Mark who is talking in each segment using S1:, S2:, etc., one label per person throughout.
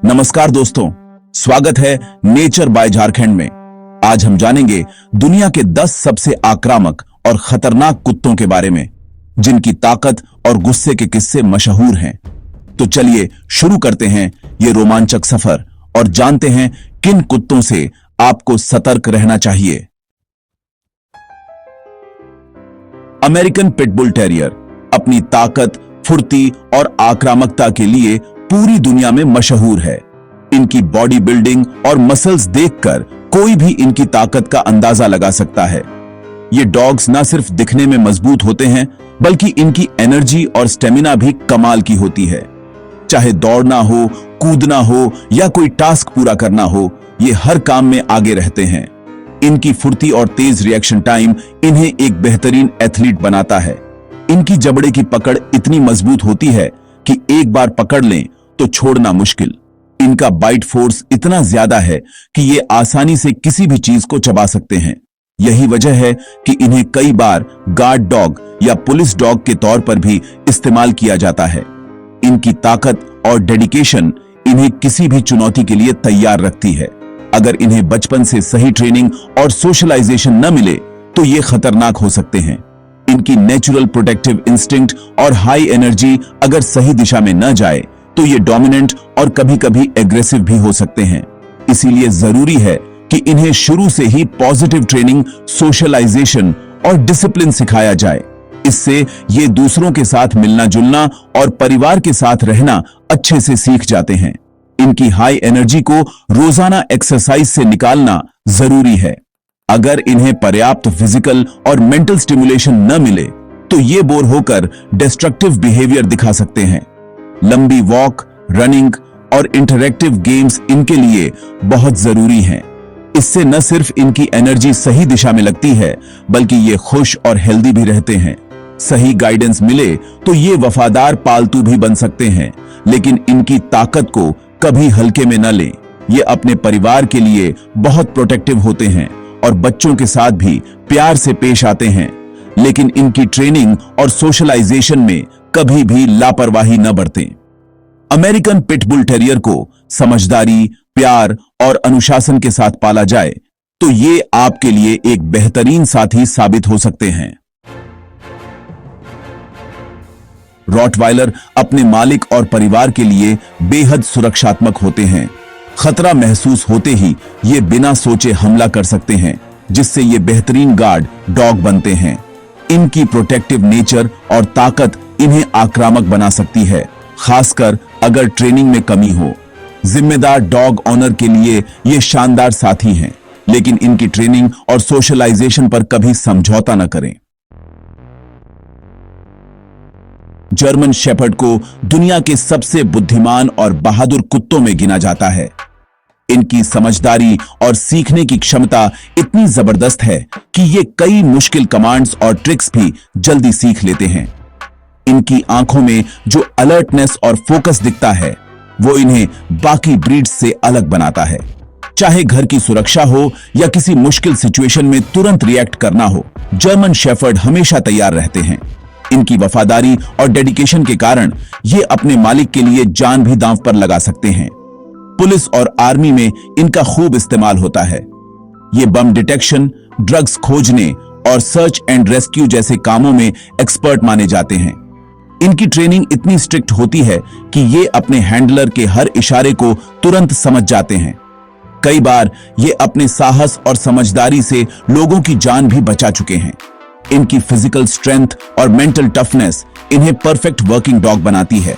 S1: नमस्कार दोस्तों, स्वागत है नेचर बाय झारखंड में। आज हम जानेंगे दुनिया के 10 सबसे आक्रामक और खतरनाक कुत्तों के बारे में, जिनकी ताकत और गुस्से के किस्से मशहूर हैं। तो चलिए शुरू करते हैं ये रोमांचक सफर और जानते हैं किन कुत्तों से आपको सतर्क रहना चाहिए। अमेरिकन पिटबुल टेरियर अपनी ताकत, फुर्ती और आक्रामकता के लिए पूरी दुनिया में मशहूर है। इनकी बॉडी बिल्डिंग और मसल्स देखकर कोई भी इनकी ताकत का अंदाजा लगा सकता है। ये डॉग्स न सिर्फ दिखने में मजबूत होते हैं, बल्कि इनकी एनर्जी और स्टेमिना भी कमाल की होती है। चाहे दौड़ना हो, कूदना हो या कोई टास्क पूरा करना हो, ये हर काम में आगे रहते हैं। इनकी फुर्ती और तेज रिएक्शन टाइम इन्हें एक बेहतरीन एथलीट बनाता है। इनकी जबड़े की पकड़ इतनी मजबूत होती है कि एक बार पकड़ लें तो छोड़ना मुश्किल। इनका बाइट फोर्स इतना ज्यादा है कि ये आसानी से किसी भी चीज को चबा सकते हैं। यही वजह है कि इन्हें कई बार गार्ड डॉग या पुलिस डॉग के तौर पर भी इस्तेमाल किया जाता है। इनकी ताकत और डेडिकेशन इन्हें किसी भी चुनौती के लिए तैयार रखती है। अगर इन्हें बचपन से सही ट्रेनिंग और सोशलाइजेशन न मिले तो ये खतरनाक हो सकते हैं। इनकी नेचुरल प्रोटेक्टिव इंस्टिंक्ट और हाई एनर्जी अगर सही दिशा में न जाए तो ये डोमिनेंट और कभी-कभी एग्रेसिव भी हो सकते हैं। इसीलिए जरूरी है कि इन्हें शुरू से ही पॉजिटिव ट्रेनिंग, सोशलाइजेशन और डिसिप्लिन सिखाया जाए। इससे ये दूसरों के साथ मिलना जुलना और परिवार के साथ रहना अच्छे से सीख जाते हैं। इनकी हाई एनर्जी को रोजाना एक्सरसाइज से निकालना जरूरी है। अगर इन्हें पर्याप्त फिजिकल और मेंटल स्टिमुलेशन न मिले तो ये बोर होकर डिस्ट्रक्टिव बिहेवियर दिखा सकते हैं। लंबी वॉक, रनिंग और इंटरैक्टिव गेम्स इनके लिए बहुत जरूरी हैं। इससे न सिर्फ इनकी एनर्जी सही दिशा में लगती है, बल्कि ये खुश और हेल्दी भी रहते हैं। सही गाइडेंस मिले तो ये वफादार पालतू भी बन सकते हैं, लेकिन इनकी ताकत को कभी हल्के में न लें। ये अपने परिवार के लिए बहुत प्रोटेक्टिव होते हैं और बच्चों के साथ भी प्यार से पेश आते हैं, लेकिन इनकी ट्रेनिंग और सोशलाइजेशन में कभी भी लापरवाही न बरतें। अमेरिकन पिटबुल टेरियर को समझदारी, प्यार और अनुशासन के साथ पाला जाए तो ये आपके लिए एक बेहतरीन साथी साबित हो सकते हैं। रॉटवाइलर अपने मालिक और परिवार के लिए बेहद सुरक्षात्मक होते हैं। खतरा महसूस होते ही ये बिना सोचे हमला कर सकते हैं, जिससे ये बेहतरीन गार्ड डॉग बनते हैं। इनकी प्रोटेक्टिव नेचर और ताकत इन्हें आक्रामक बना सकती है, खासकर अगर ट्रेनिंग में कमी हो। जिम्मेदार डॉग ऑनर के लिए ये शानदार साथी हैं, लेकिन इनकी ट्रेनिंग और सोशलाइजेशन पर कभी समझौता न करें। जर्मन शेफर्ड को दुनिया के सबसे बुद्धिमान और बहादुर कुत्तों में गिना जाता है। इनकी समझदारी और सीखने की क्षमता इतनी जबरदस्त है कि ये कई मुश्किल कमांड्स और ट्रिक्स भी जल्दी सीख लेते हैं। इनकी आंखों में जो अलर्टनेस और फोकस दिखता है, वो इन्हें बाकी ब्रीड्स से अलग बनाता है। चाहे घर की सुरक्षा हो या किसी मुश्किल सिचुएशन में तुरंत रिएक्ट करना हो, जर्मन शेफर्ड हमेशा तैयार रहते हैं। इनकी वफादारी और डेडिकेशन के कारण ये अपने मालिक के लिए जान भी दांव पर लगा सकते हैं। पुलिस और आर्मी में इनका खूब इस्तेमाल होता है। ये बम डिटेक्शन, ड्रग्स खोजने और सर्च एंड रेस्क्यू जैसे कामों में एक्सपर्ट माने जाते हैं। इनकी ट्रेनिंग इतनी स्ट्रिक्ट होती है कि ये अपने हैंडलर के हर इशारे को तुरंत समझ जाते हैं। कई बार ये अपने साहस और समझदारी से लोगों की जान भी बचा चुके हैं। इनकी फिजिकल स्ट्रेंथ और मेंटल टफनेस इन्हें परफेक्ट वर्किंग डॉग बनाती है,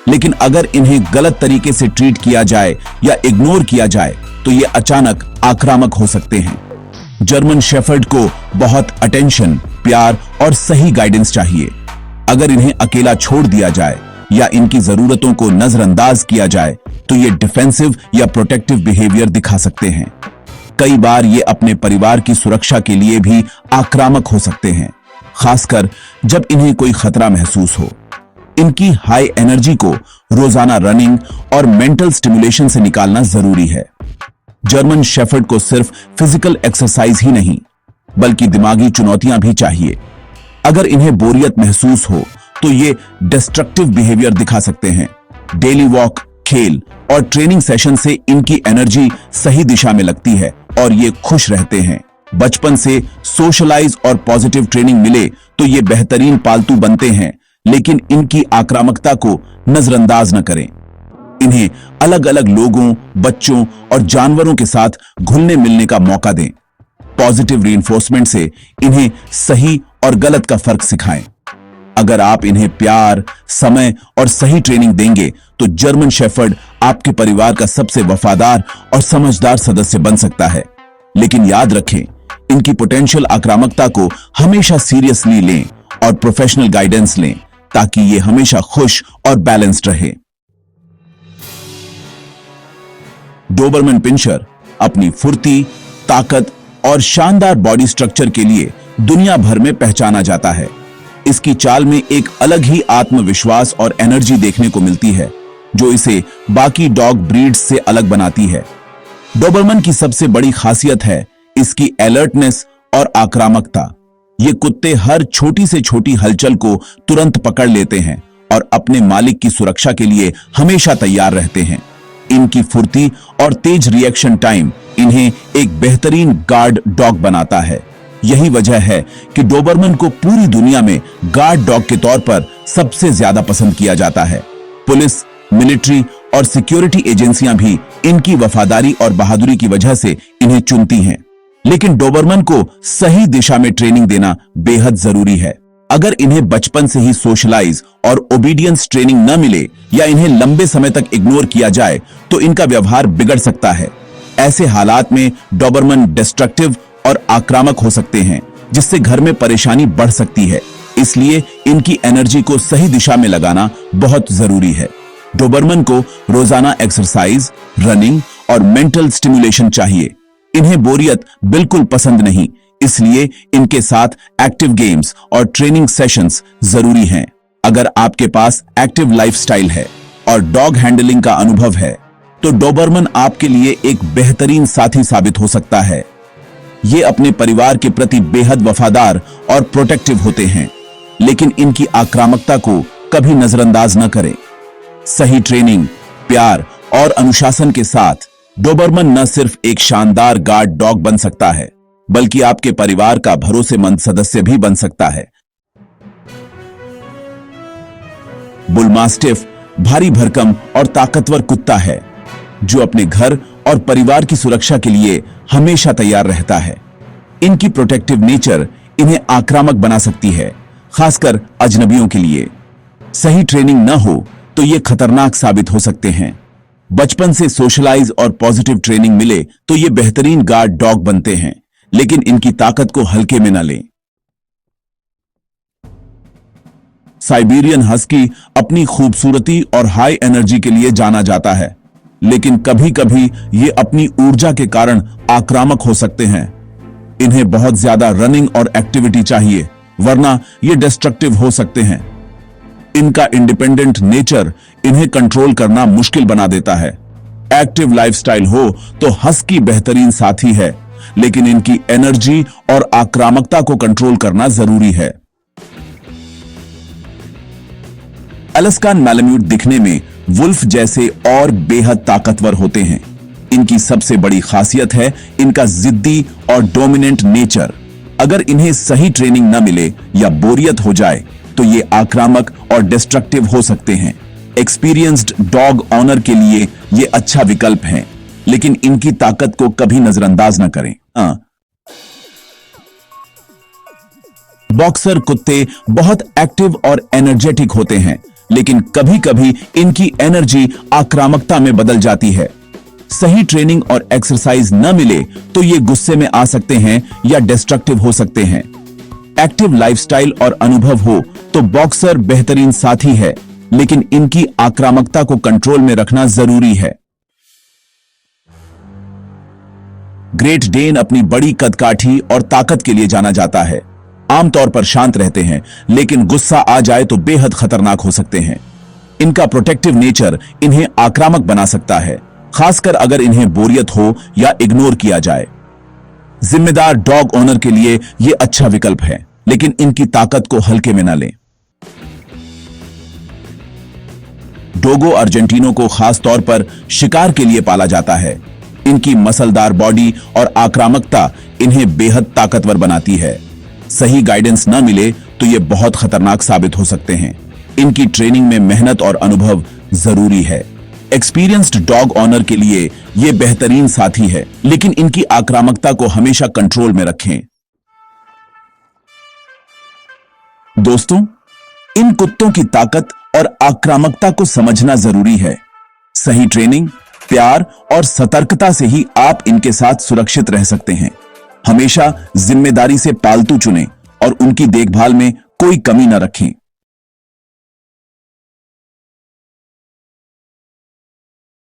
S1: लेकिन अगर इन्हें गलत तरीके से ट्रीट किया जाए या इग्नोर किया जाए तो ये अचानक आक्रामक हो सकते हैं। जर्मन शेफर्ड को बहुत अटेंशन, प्यार और सही गाइडेंस चाहिए। अगर इन्हें अकेला छोड़ दिया जाए या इनकी जरूरतों को नजरअंदाज किया जाए तो ये डिफेंसिव या प्रोटेक्टिव बिहेवियर दिखा सकते हैं। कई बार ये अपने परिवार की सुरक्षा के लिए भी आक्रामक हो सकते हैं, खासकर जब इन्हें कोई खतरा महसूस हो। इनकी हाई एनर्जी को रोजाना रनिंग और मेंटल स्टिमुलेशन से निकालना जरूरी है। जर्मन शेफर्ड को सिर्फ फिजिकल एक्सरसाइज ही नहीं, बल्कि दिमागी चुनौतियां भी चाहिए। अगर इन्हें बोरियत महसूस हो तो तो ये डिस्ट्रक्टिव बिहेवियर दिखा सकते हैं। डेली वॉक, खेल और ट्रेनिंग सेशन से इनकी एनर्जी सही दिशा में लगती है और ये खुश रहते हैं। बचपन से सोशलाइज और पॉजिटिव ट्रेनिंग मिले तो ये बेहतरीन पालतू बनते हैं, लेकिन इनकी आक्रामकता को नजरअंदाज न करें। इन्हें अलग अलग लोगों, बच्चों और जानवरों के साथ घुलने मिलने का मौका दें। पॉजिटिव रीइंफोर्समेंट से इन्हें सही और गलत का फर्क सिखाएं। अगर आप इन्हें प्यार, समय और सही ट्रेनिंग देंगे तो जर्मन शेफर्ड आपके परिवार का सबसे वफादार और समझदार सदस्य बन सकता है। लेकिन याद रखें, इनकी पोटेंशियल आक्रामकता को हमेशा सीरियसली लें और प्रोफेशनल गाइडेंस लें ताकि ये हमेशा खुश और बैलेंस्ड रहे। डोबरमैन पिंशर अपनी फुर्ती, ताकत और शानदार बॉडी स्ट्रक्चर के लिए दुनिया भर में पहचाना जाता है। इसकी चाल में एक अलग ही आत्मविश्वास और एनर्जी देखने को मिलती है जो इसे बाकी डॉग ब्रीड्स से अलग बनाती है। डोबरमैन की सबसे बड़ी खासियत है इसकी अलर्टनेस और आक्रामकता। ये कुत्ते हर छोटी से छोटी हलचल को तुरंत पकड़ लेते हैं और अपने मालिक की सुरक्षा के लिए हमेशा तैयार रहते हैं। इनकी फुर्ती और तेज रिएक्शन टाइम इन्हें एक बेहतरीन गार्ड डॉग बनाता है। यही वजह है कि डोबरमैन को पूरी दुनिया में गार्ड डॉग के तौर पर सबसे ज्यादा पसंद किया जाता है। पुलिस, मिलिट्री और सिक्योरिटी एजेंसियां भी इनकी वफादारी और बहादुरी की वजह से इन्हें चुनती हैं। लेकिन डोबरमैन को सही दिशा में ट्रेनिंग देना बेहद जरूरी है। अगर इन्हें बचपन से ही सोशलाइज और ओबीडियंस ट्रेनिंग न मिले या इन्हें लंबे समय तक इग्नोर किया जाए तो इनका व्यवहार बिगड़ सकता है। ऐसे हालात में डोबरमैन डिस्ट्रक्टिव और आक्रामक हो सकते हैं, जिससे घर में परेशानी बढ़ सकती है। इसलिए इनकी एनर्जी को सही दिशा में लगाना बहुत जरूरी है। डोबरमैन को रोजाना एक्सरसाइज, रनिंग और मेंटल स्टिमुलेशन चाहिए। इन्हें बोरियत बिल्कुल पसंद नहीं, इसलिए इनके साथ एक्टिव गेम्स और ट्रेनिंग सेशंस जरूरी हैं। अगर आपके पास एक्टिव लाइफस्टाइल है और डॉग हैंडलिंग का अनुभव है तो डोबरमैन आपके लिए एक बेहतरीन साथी साबित हो सकता है। ये अपने परिवार के प्रति बेहद वफादार और प्रोटेक्टिव होते हैं, लेकिन इनकी आक्रामकता को कभी नजरअंदाज न करें। सही ट्रेनिंग, प्यार और अनुशासन के साथ डोबरमैन न सिर्फ एक शानदार गार्ड डॉग बन सकता है, बल्कि आपके परिवार का भरोसेमंद सदस्य भी बन सकता है। बुलमास्टिफ भारी भरकम और ताकतवर कुत्ता है जो अपने घर और परिवार की सुरक्षा के लिए हमेशा तैयार रहता है। इनकी प्रोटेक्टिव नेचर इन्हें आक्रामक बना सकती है, खासकर अजनबियों के लिए। सही ट्रेनिंग न हो तो ये खतरनाक साबित हो सकते हैं। बचपन से सोशलाइज और पॉजिटिव ट्रेनिंग मिले तो ये बेहतरीन गार्ड डॉग बनते हैं, लेकिन इनकी ताकत को हल्के में न लें। साइबेरियन हस्की अपनी खूबसूरती और हाई एनर्जी के लिए जाना जाता है, लेकिन कभी कभी ये अपनी ऊर्जा के कारण आक्रामक हो सकते हैं। इन्हें बहुत ज्यादा रनिंग और एक्टिविटी चाहिए, वरना ये डिस्ट्रक्टिव हो सकते हैं। इनका इंडिपेंडेंट नेचर इन्हें कंट्रोल करना मुश्किल बना देता है। एक्टिव लाइफस्टाइल हो तो हस्की बेहतरीन साथी है, लेकिन इनकी एनर्जी और आक्रामकता को कंट्रोल करना जरूरी है। अलास्कन मैलाम्यूट दिखने में वुल्फ जैसे और बेहद ताकतवर होते हैं। इनकी सबसे बड़ी खासियत है इनका जिद्दी और डोमिनेंट नेचर। अगर इन्हें सही ट्रेनिंग न मिले या बोरियत हो जाए तो ये आक्रामक और डिस्ट्रक्टिव हो सकते हैं। एक्सपीरियंस्ड डॉग ऑनर के लिए ये अच्छा विकल्प है, लेकिन इनकी ताकत को कभी नजरअंदाज न करें। बॉक्सर कुत्ते बहुत एक्टिव और एनर्जेटिक होते हैं, लेकिन कभी कभी इनकी एनर्जी आक्रामकता में बदल जाती है। सही ट्रेनिंग और एक्सरसाइज न मिले तो ये गुस्से में आ सकते हैं या डिस्ट्रक्टिव हो सकते हैं। एक्टिव लाइफस्टाइल और अनुभव हो तो बॉक्सर बेहतरीन साथी है, लेकिन इनकी आक्रामकता को कंट्रोल में रखना जरूरी है। ग्रेट डेन अपनी बड़ी कदकाठी और ताकत के लिए जाना जाता है। आमतौर पर शांत रहते हैं, लेकिन गुस्सा आ जाए तो बेहद खतरनाक हो सकते हैं। इनका प्रोटेक्टिव नेचर इन्हें आक्रामक बना सकता है, खासकर अगर इन्हें बोरियत हो या इग्नोर किया जाए। जिम्मेदार डॉग ओनर के लिए यह अच्छा विकल्प है, लेकिन इनकी ताकत को हल्के में न लें। डोगो अर्जेंटिनो को खास तौर पर शिकार के लिए पाला जाता है। इनकी मसलदार बॉडी और आक्रामकता इन्हें बेहद ताकतवर बनाती है। सही गाइडेंस न मिले तो ये बहुत खतरनाक साबित हो सकते हैं। इनकी ट्रेनिंग में मेहनत और अनुभव जरूरी है। एक्सपीरियंस्ड डॉग ऑनर के लिए ये बेहतरीन साथी है, लेकिन इनकी आक्रामकता को हमेशा कंट्रोल में रखें। दोस्तों, इन कुत्तों की ताकत और आक्रामकता को समझना जरूरी है। सही ट्रेनिंग, प्यार और सतर्कता से ही आप इनके साथ सुरक्षित रह सकते हैं। हमेशा जिम्मेदारी से पालतू चुनें और उनकी देखभाल में कोई कमी न रखें।